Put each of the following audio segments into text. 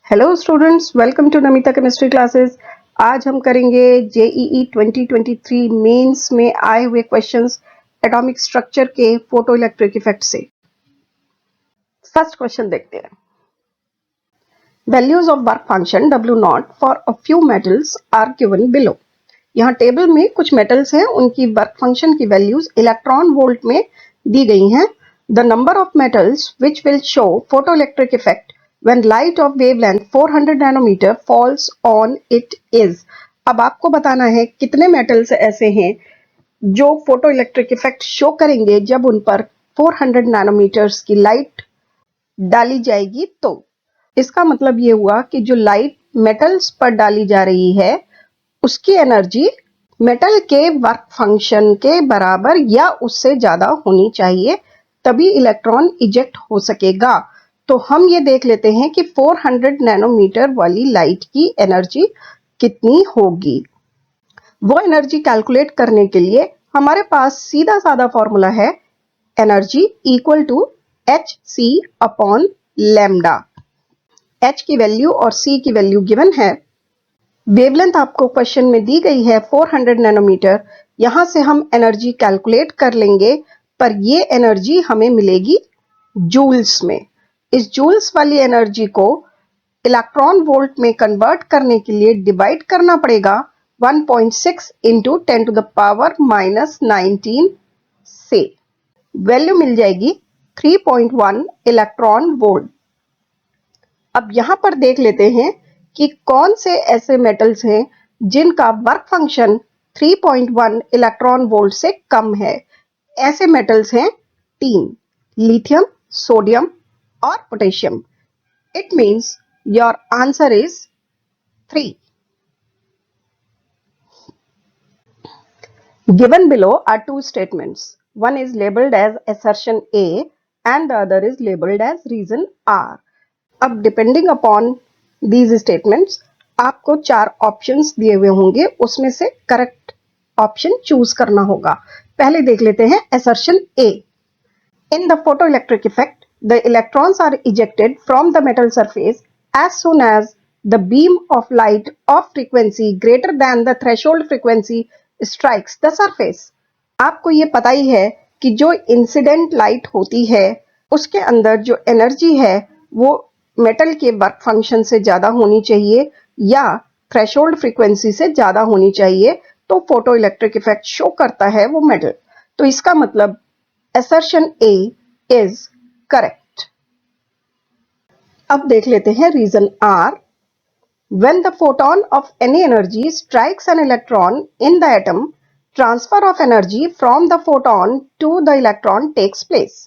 Hello students, welcome to Namita chemistry classes. आज हम करेंगे जेईई 2023 मेंस में आए हुए क्वेश्चंस एटॉमिक स्ट्रक्चर के फोटो इलेक्ट्रिक इफेक्ट से। फर्स्ट क्वेश्चन देखते हैं। Values of work function W0 for a few metals are given below. यहाँ टेबल में कुछ मेटल्स हैं, उनकी वर्क फंक्शन की वैल्यूज इलेक्ट्रॉन वोल्ट में दी गई हैं। The number of metals which will show photo electric effect when light of wavelength 400 nanometer falls on it is। अब आपको बताना है कितने मेटल्स ऐसे हैं जो फोटो इलेक्ट्रिक इफेक्ट शो करेंगे जब उन पर 400 नैनोमीटर्स की लाइट डाली जाएगी। तो इसका मतलब ये हुआ कि जो लाइट मेटल्स पर डाली जा रही है उसकी एनर्जी मेटल के वर्क फंक्शन के बराबर या उससे ज्यादा होनी चाहिए, तभी इलेक्ट्रॉन इजेक्ट हो सकेगा। तो हम ये देख लेते हैं कि 400 नैनोमीटर वाली लाइट की एनर्जी कितनी होगी। वो एनर्जी कैलकुलेट करने के लिए हमारे पास सीधा साधा फॉर्मूला है, energy equal to hc upon lambda. h की वैल्यू और c की वैल्यू गिवन है। वेवलेंथ आपको क्वेश्चन में दी गई है 400 नैनोमीटर। यहां से हम एनर्जी कैलकुलेट कर लेंगे, पर ये एनर्जी हमें मिलेगी जूल्स में। इस जूल्स वाली एनर्जी को इलेक्ट्रॉन वोल्ट में कन्वर्ट करने के लिए डिवाइड करना पड़ेगा 1.6 इंटू 10 टू द पावर -19 से। वैल्यू मिल जाएगी 3.1 इलेक्ट्रॉन वोल्ट। अब यहां पर देख लेते हैं कि कौन से ऐसे मेटल्स हैं जिनका वर्क फंक्शन 3.1 इलेक्ट्रॉन वोल्ट से कम है। ऐसे मेटल्स हैं 3, लिथियम, सोडियम और potassium. It means your answer is 3. Given below are two statements. One is labeled as assertion A and the other is labeled as reason R. अब depending upon these statements आपको 4 options दिए हुए होंगे, उसमें से correct option choose करना होगा। पहले देख लेते हैं assertion A. In the photoelectric effect, the electrons are ejected from the metal surface as soon as the beam of light of frequency greater than the threshold frequency strikes the surface। आपको ये पता ही है कि जो incident light होती है उसके अंदर जो एनर्जी है वो मेटल के वर्क फंक्शन से ज्यादा होनी चाहिए या थ्रेशोल्ड फ्रीक्वेंसी से ज्यादा होनी चाहिए, तो फोटो इलेक्ट्रिक इफेक्ट शो करता है वो मेटल। तो इसका मतलब assertion A is correct। अब देख लेते हैं reason R। When the photon of any energy strikes an electron in the atom, transfer of energy from the photon to the electron takes place।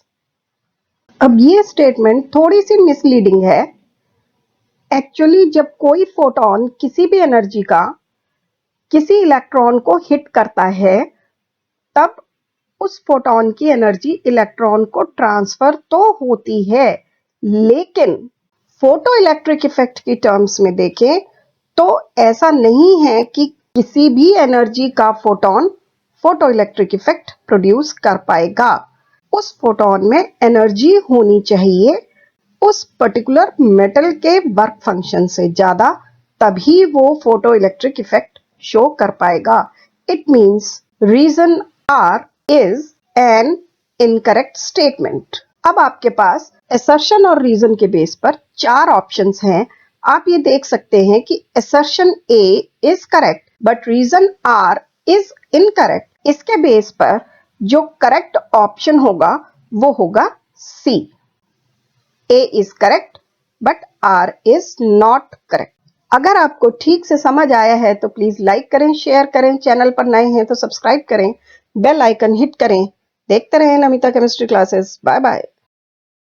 अब ये स्टेटमेंट थोड़ी सी मिसलीडिंग है। Actually जब कोई फोटोन किसी भी एनर्जी का किसी इलेक्ट्रॉन को हिट करता है तब उस फोटोन की एनर्जी इलेक्ट्रॉन को ट्रांसफर तो होती है, लेकिन फोटो इलेक्ट्रिक इफेक्ट की टर्म्स में देखें तो ऐसा नहीं है कि किसी भी एनर्जी का photon photo electric effect produce कर पाएगा। उस फोटोन में एनर्जी होनी चाहिए उस पर्टिकुलर मेटल के वर्क फंक्शन से ज्यादा, तभी वो फोटो इलेक्ट्रिक इफेक्ट शो कर पाएगा। It means reason R is an incorrect statement। अब आपके पास assertion और reason के बेस पर 4 ऑप्शंस हैं। आप ये देख सकते हैं कि assertion A is correct but reason R is incorrect। इसके बेस पर जो करेक्ट ऑप्शन होगा वो होगा C। A is correct but R is not correct। अगर आपको ठीक से समझ आया है तो प्लीज लाइक करें, शेयर करें, चैनल पर नए हैं तो सब्सक्राइब करें, बेल आइकन हिट करें। देखते रहें Namita chemistry classes. Bye bye.